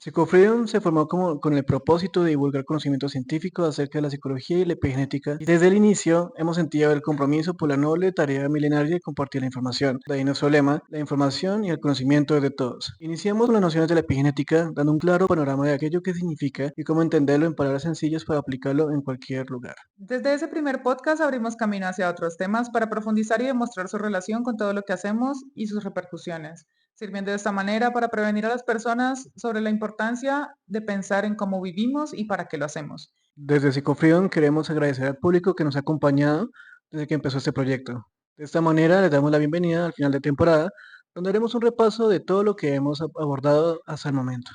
Psicofreedom se formó con el propósito de divulgar conocimiento científico acerca de la psicología y la epigenética, y desde el inicio hemos sentido el compromiso por la noble tarea milenaria de compartir la información. De ahí nuestro lema, la información y el conocimiento es de todos. Iniciamos con las nociones de la epigenética, dando un claro panorama de aquello que significa y cómo entenderlo en palabras sencillas para aplicarlo en cualquier lugar. Desde ese primer podcast abrimos camino hacia otros temas para profundizar y demostrar su relación con todo lo que hacemos y sus repercusiones, sirviendo de esta manera para prevenir a las personas sobre la importancia de pensar en cómo vivimos y para qué lo hacemos. Desde Psicofreedom queremos agradecer al público que nos ha acompañado desde que empezó este proyecto. De esta manera les damos la bienvenida al final de temporada, donde haremos un repaso de todo lo que hemos abordado hasta el momento.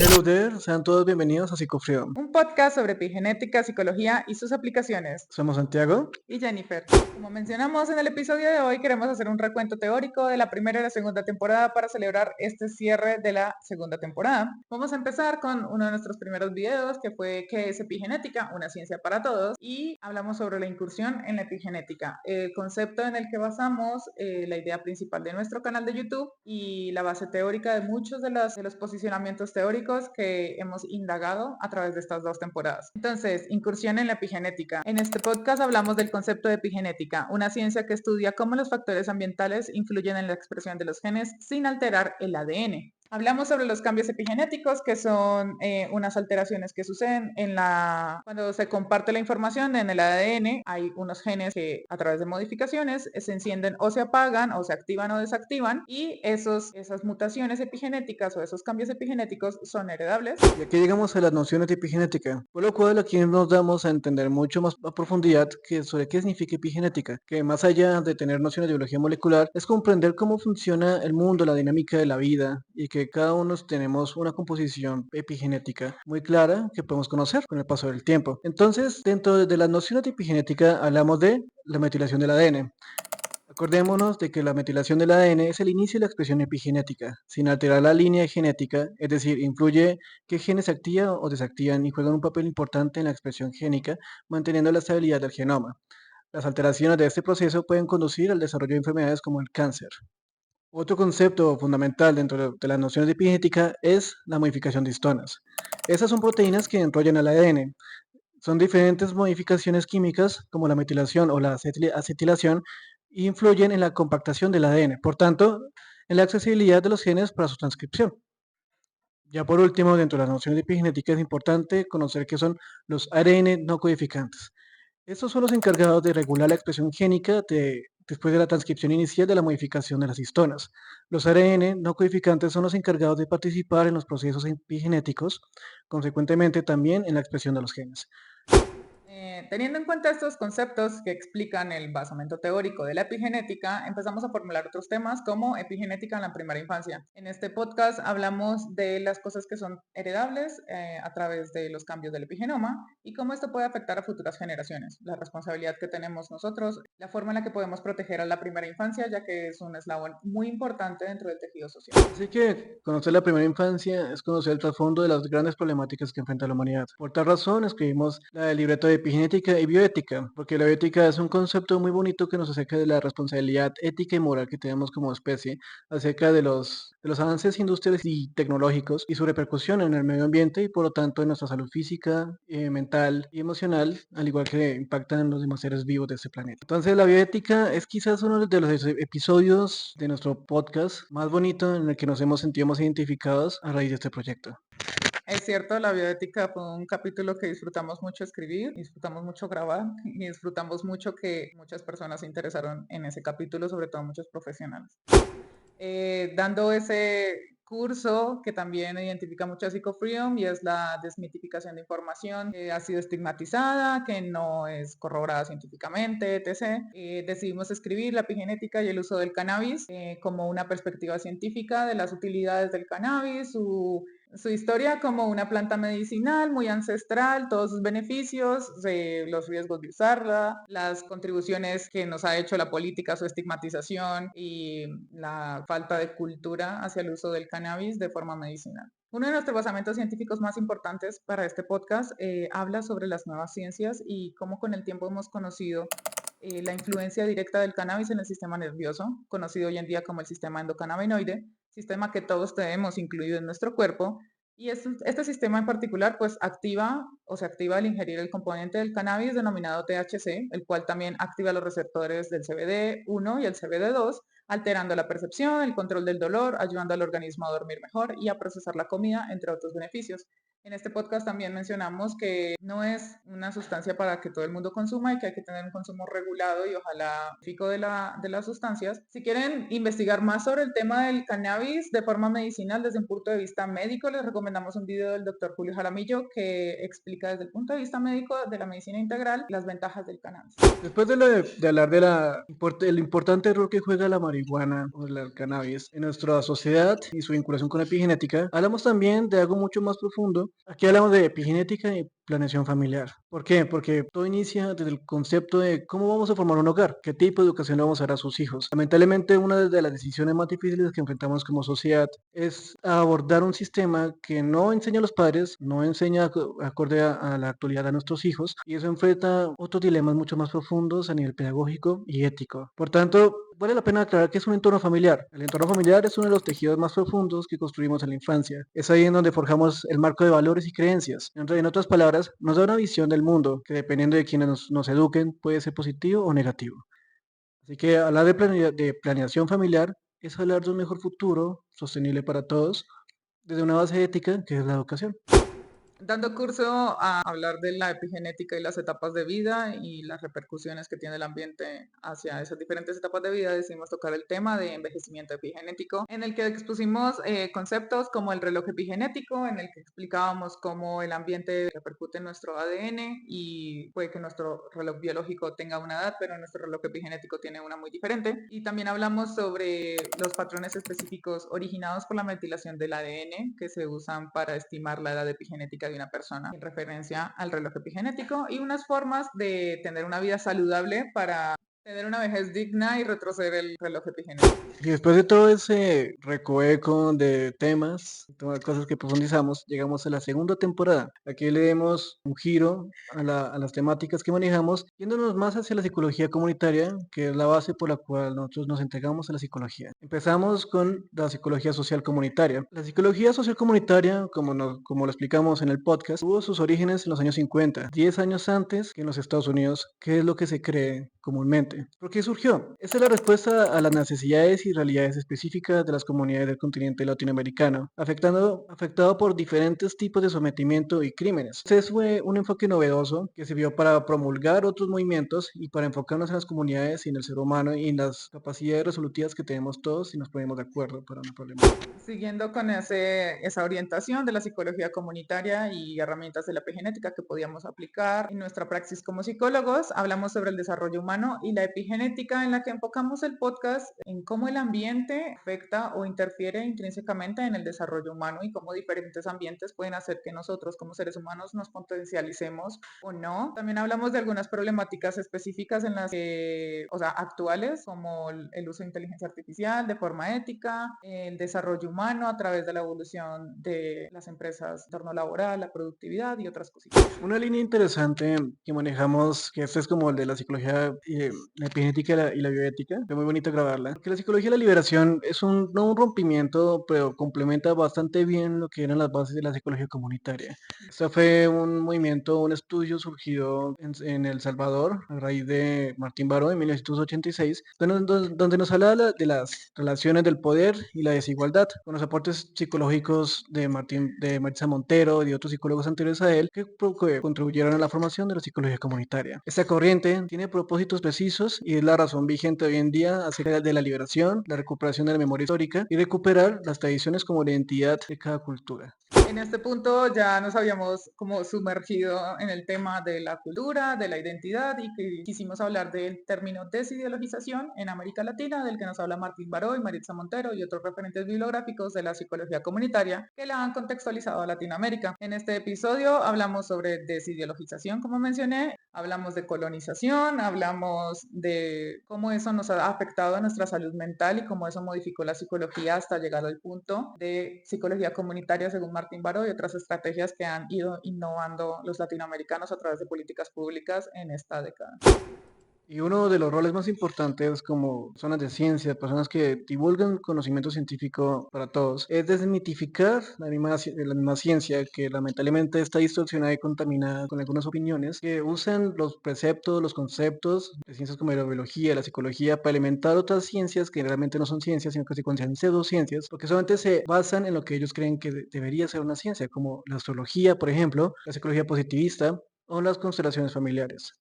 Hello there, sean todos bienvenidos a Psicofreedom. Un podcast sobre epigenética, psicología y sus aplicaciones. Somos Santiago. Y Jennifer. Como mencionamos en el episodio de hoy, queremos hacer un recuento teórico de la primera y la segunda temporada para celebrar este cierre de la segunda temporada. Vamos a empezar con uno de nuestros primeros videos, que fue ¿qué es epigenética? Una ciencia para todos. Y hablamos sobre la incursión en la epigenética, el concepto en el que basamos la idea principal de nuestro canal de YouTube y la base teórica de muchos de los posicionamientos teóricos que hemos indagado a través de estas dos temporadas. Entonces, incursión en la epigenética. En este podcast hablamos del concepto de epigenética, una ciencia que estudia cómo los factores ambientales influyen en la expresión de los genes sin alterar el ADN. Hablamos sobre los cambios epigenéticos, que son unas alteraciones que suceden cuando se comparte la información en el ADN. Hay unos genes que a través de modificaciones se encienden o se apagan, o se activan o desactivan, y esas mutaciones epigenéticas o esos cambios epigenéticos son heredables. Y aquí llegamos a las nociones de epigenética, por lo cual aquí nos damos a entender mucho más a profundidad sobre qué significa epigenética, que más allá de tener nociones de biología molecular, es comprender cómo funciona el mundo, la dinámica de la vida, y que cada uno tenemos una composición epigenética muy clara que podemos conocer con el paso del tiempo. Entonces, dentro de las nociones de epigenética hablamos de la metilación del ADN. Acordémonos de que la metilación del ADN es el inicio de la expresión epigenética, sin alterar la línea genética, es decir, influye qué genes se activan o desactivan y juegan un papel importante en la expresión génica, manteniendo la estabilidad del genoma. Las alteraciones de este proceso pueden conducir al desarrollo de enfermedades como el cáncer. Otro concepto fundamental dentro de las nociones de epigenética es la modificación de histonas. Estas son proteínas que enrollan al ADN. Son diferentes modificaciones químicas, como la metilación o la acetilación, e influyen en la compactación del ADN, por tanto, en la accesibilidad de los genes para su transcripción. Ya por último, dentro de las nociones de epigenética es importante conocer qué son los ARN no codificantes. Estos son los encargados de regular la expresión génica después de la transcripción inicial de la modificación de las histonas. Los ARN no codificantes son los encargados de participar en los procesos epigenéticos, consecuentemente también en la expresión de los genes. Teniendo en cuenta estos conceptos que explican el basamento teórico de la epigenética, empezamos a formular otros temas como epigenética en la primera infancia. En este podcast hablamos de las cosas que son heredables a través de los cambios del epigenoma y cómo esto puede afectar a futuras generaciones, la responsabilidad que tenemos nosotros, la forma en la que podemos proteger a la primera infancia, ya que es un eslabón muy importante dentro del tejido social. Así que conocer la primera infancia es conocer el trasfondo de las grandes problemáticas que enfrenta la humanidad. Por tal razón, escribimos el libreto de epigenética y bioética, porque la bioética es un concepto muy bonito que nos acerca de la responsabilidad ética y moral que tenemos como especie, acerca de los avances industriales y tecnológicos y su repercusión en el medio ambiente y por lo tanto en nuestra salud física, mental y emocional, al igual que impactan en los demás seres vivos de este planeta. Entonces, la bioética es quizás uno de los episodios de nuestro podcast más bonito en el que nos hemos sentido más identificados a raíz de este proyecto. Es cierto, la bioética fue un capítulo que disfrutamos mucho escribir, disfrutamos mucho grabar y disfrutamos mucho que muchas personas se interesaron en ese capítulo, sobre todo muchos profesionales. Dando ese curso que también identifica mucho a Psicofreedom y es la desmitificación de información que ha sido estigmatizada, que no es corroborada científicamente, etc. Decidimos escribir la epigenética y el uso del cannabis como una perspectiva científica de las utilidades del cannabis, su historia como una planta medicinal muy ancestral, todos sus beneficios, los riesgos de usarla, las contribuciones que nos ha hecho la política, su estigmatización y la falta de cultura hacia el uso del cannabis de forma medicinal. Uno de nuestros basamentos científicos más importantes para este podcast habla sobre las nuevas ciencias y cómo con el tiempo hemos conocido la influencia directa del cannabis en el sistema nervioso, conocido hoy en día como el sistema endocannabinoide, sistema que todos tenemos incluido en nuestro cuerpo. Y este sistema en particular pues activa o se activa al ingerir el componente del cannabis denominado THC, el cual también activa los receptores del CBD1 y el CBD2, alterando la percepción, el control del dolor, ayudando al organismo a dormir mejor y a procesar la comida, entre otros beneficios. En este podcast también mencionamos que no es una sustancia para que todo el mundo consuma y que hay que tener un consumo regulado y ojalá fico de las sustancias. Si quieren investigar más sobre el tema del cannabis de forma medicinal desde un punto de vista médico, les recomendamos un video del doctor Julio Jaramillo que explica desde el punto de vista médico de la medicina integral las ventajas del cannabis. Después de hablar el importante rol que juega la marihuana o el cannabis en nuestra sociedad y su vinculación con la epigenética, hablamos también de algo mucho más profundo. Aquí hablamos de epigenética y planeación familiar. ¿Por qué? Porque todo inicia desde el concepto de cómo vamos a formar un hogar, qué tipo de educación le vamos a dar a sus hijos. Lamentablemente, una de las decisiones más difíciles que enfrentamos como sociedad es abordar un sistema que no enseña a los padres, no enseña acorde a la actualidad a nuestros hijos, y eso enfrenta otros dilemas mucho más profundos a nivel pedagógico y ético. Por tanto, vale la pena aclarar que es un entorno familiar. El entorno familiar es uno de los tejidos más profundos que construimos en la infancia. Es ahí en donde forjamos el marco de valores y creencias. En otras palabras, nos da una visión del mundo que dependiendo de quienes nos eduquen puede ser positivo o negativo. Así que hablar de planeación familiar es hablar de un mejor futuro sostenible para todos desde una base ética que es la educación. Dando curso a hablar de la epigenética y las etapas de vida y las repercusiones que tiene el ambiente hacia esas diferentes etapas de vida, decidimos tocar el tema de envejecimiento epigenético, en el que expusimos conceptos como el reloj epigenético, en el que explicábamos cómo el ambiente repercute en nuestro ADN y puede que nuestro reloj biológico tenga una edad, pero nuestro reloj epigenético tiene una muy diferente. Y también hablamos sobre los patrones específicos originados por la metilación del ADN que se usan para estimar la edad epigenética de una persona en referencia al reloj epigenético y unas formas de tener una vida saludable para tener una vejez digna y retroceder el reloj epigenético. Y después de todo ese recoveco de temas, todas las cosas que profundizamos, llegamos a la segunda temporada. Aquí le demos un giro a las temáticas que manejamos, yéndonos más hacia la psicología comunitaria, que es la base por la cual nosotros nos entregamos a la psicología. Empezamos con la psicología social comunitaria. La psicología social comunitaria, como lo explicamos en el podcast, tuvo sus orígenes en los años 50, 10 años antes que en los Estados Unidos, que es lo que se cree comúnmente. ¿Por qué surgió? Esta es la respuesta a las necesidades y realidades específicas de las comunidades del continente latinoamericano, afectado por diferentes tipos de sometimiento y crímenes. Este fue un enfoque novedoso que sirvió para promulgar otros movimientos y para enfocarnos en las comunidades y en el ser humano y en las capacidades resolutivas que tenemos todos si nos ponemos de acuerdo para un problema. Siguiendo con esa orientación de la psicología comunitaria y herramientas de la epigenética que podíamos aplicar en nuestra praxis como psicólogos, hablamos sobre el desarrollo humano y la epigenética, en la que enfocamos el podcast en cómo el ambiente afecta o interfiere intrínsecamente en el desarrollo humano y cómo diferentes ambientes pueden hacer que nosotros como seres humanos nos potencialicemos o no. También hablamos de algunas problemáticas específicas en las que, o sea, actuales, como el uso de inteligencia artificial de forma ética, el desarrollo humano a través de la evolución de las empresas, el entorno laboral, la productividad y otras cositas. Una línea interesante que manejamos, que este es como el de la psicología, la epigenética y la bioética, fue muy bonito grabarla, porque la psicología de la liberación es no un rompimiento, pero complementa bastante bien lo que eran las bases de la psicología comunitaria. Esto fue un movimiento, un estudio surgido en El Salvador a raíz de Martín Baró en 1986, donde nos habla de las relaciones del poder y la desigualdad, con los aportes psicológicos de Maritza Montero y de otros psicólogos anteriores a él que contribuyeron a la formación de la psicología comunitaria. Esta corriente tiene propósitos precisos y es la razón vigente hoy en día acerca de la liberación, la recuperación de la memoria histórica y recuperar las tradiciones como la identidad de cada cultura. En este punto ya nos habíamos como sumergido en el tema de la cultura, de la identidad y que quisimos hablar del término desideologización en América Latina, del que nos habla Martín Baró y Maritza Montero y otros referentes bibliográficos de la psicología comunitaria que la han contextualizado a Latinoamérica. En este episodio hablamos sobre desideologización, como mencioné, hablamos de colonización, hablamos de cómo eso nos ha afectado a nuestra salud mental y cómo eso modificó la psicología hasta llegar al punto de psicología comunitaria según Martín Baró y otras estrategias que han ido innovando los latinoamericanos a través de políticas públicas en esta década. Y uno de los roles más importantes como personas de ciencia, personas que divulgan conocimiento científico para todos, es desmitificar la misma ciencia que lamentablemente está distorsionada y contaminada con algunas opiniones que usan los preceptos, los conceptos de ciencias como la biología, la psicología para alimentar otras ciencias que realmente no son ciencias, sino que se consideran pseudociencias, porque solamente se basan en lo que ellos creen que debería ser una ciencia, como la astrología, por ejemplo, la psicología positivista o las constelaciones familiares.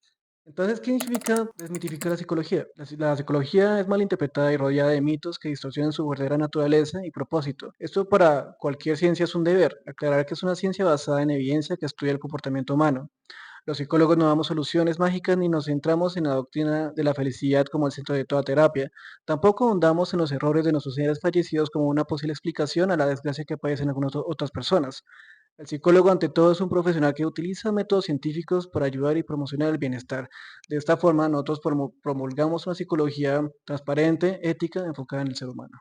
Entonces, ¿qué significa desmitificar la psicología? La psicología es mal interpretada y rodeada de mitos que distorsionan su verdadera naturaleza y propósito. Esto para cualquier ciencia es un deber, aclarar que es una ciencia basada en evidencia que estudia el comportamiento humano. Los psicólogos no damos soluciones mágicas ni nos centramos en la doctrina de la felicidad como el centro de toda terapia. Tampoco ahondamos en los errores de nuestros seres fallecidos como una posible explicación a la desgracia que padecen algunas otras personas. El psicólogo, ante todo, es un profesional que utiliza métodos científicos para ayudar y promocionar el bienestar. De esta forma, nosotros promulgamos una psicología transparente, ética, enfocada en el ser humano.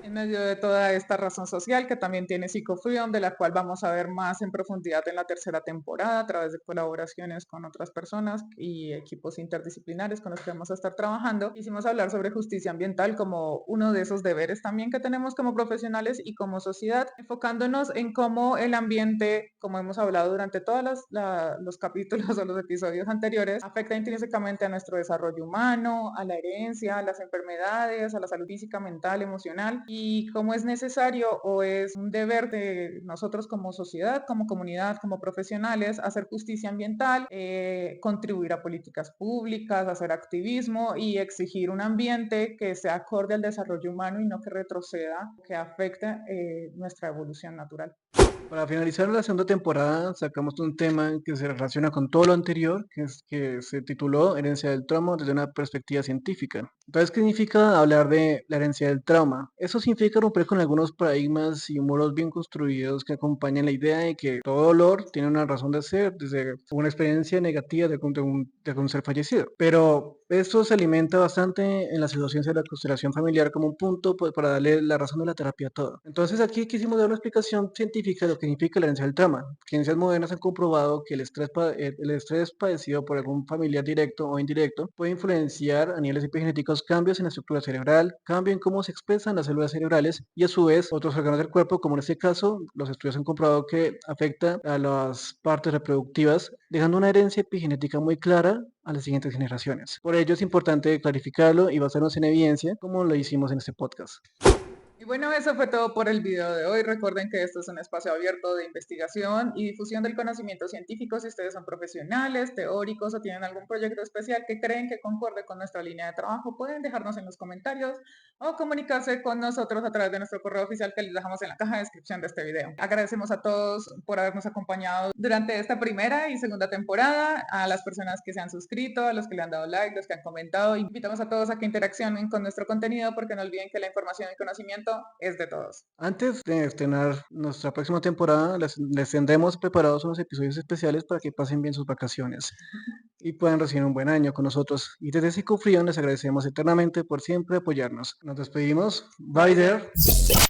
En medio de toda esta razón social que también tiene Psicofreedom, de la cual vamos a ver más en profundidad en la tercera temporada a través de colaboraciones con otras personas y equipos interdisciplinares con los que vamos a estar trabajando. Quisimos hablar sobre justicia ambiental como uno de esos deberes también que tenemos como profesionales y como sociedad, enfocándonos en cómo el ambiente, como hemos hablado durante todos los capítulos o los episodios anteriores, afecta intrínsecamente a nuestro desarrollo humano, a la herencia, a las enfermedades, a la salud física, mental, emocional, y cómo es necesario o es un deber de nosotros como sociedad, como comunidad, como profesionales, hacer justicia ambiental, contribuir a políticas públicas, hacer activismo y exigir un ambiente que sea acorde al desarrollo humano y no que retroceda, que afecte nuestra evolución natural. Para finalizar la segunda temporada, sacamos un tema que se relaciona con todo lo anterior, que se tituló Herencia del trauma desde una perspectiva científica. Entonces, ¿qué significa hablar de la herencia del trauma? Eso significa romper con algunos paradigmas y muros bien construidos que acompañan la idea de que todo dolor tiene una razón de ser, desde una experiencia negativa de un ser fallecido. Pero esto se alimenta bastante en la pseudociencia de la constelación familiar como un punto pues, para darle la razón de la terapia a todo. Entonces aquí quisimos dar una explicación científica de lo que significa la herencia del trauma. Ciencias modernas han comprobado que el estrés padecido por algún familiar directo o indirecto puede influenciar a niveles epigenéticos cambios en la estructura cerebral, cambio en cómo se expresan las células cerebrales y a su vez otros órganos del cuerpo, como en este caso los estudios han comprobado que afecta a las partes reproductivas, dejando una herencia epigenética muy clara a las siguientes generaciones. Por ello es importante clarificarlo y basarnos en evidencia, como lo hicimos en este podcast. Y bueno, eso fue todo por el video de hoy. Recuerden que esto es un espacio abierto de investigación y difusión del conocimiento científico. Si ustedes son profesionales, teóricos o tienen algún proyecto especial que creen que concuerde con nuestra línea de trabajo, pueden dejarnos en los comentarios o comunicarse con nosotros a través de nuestro correo oficial que les dejamos en la caja de descripción de este video. Agradecemos a todos por habernos acompañado durante esta primera y segunda temporada, a las personas que se han suscrito, a los que le han dado like, los que han comentado. Invitamos a todos a que interaccionen con nuestro contenido porque no olviden que la información y conocimiento es de todos. Antes de estrenar nuestra próxima temporada, les tendremos preparados unos episodios especiales para que pasen bien sus vacaciones y puedan recibir un buen año con nosotros. Y desde Psicofrío les agradecemos eternamente por siempre apoyarnos. Nos despedimos. Bye Bye there. there.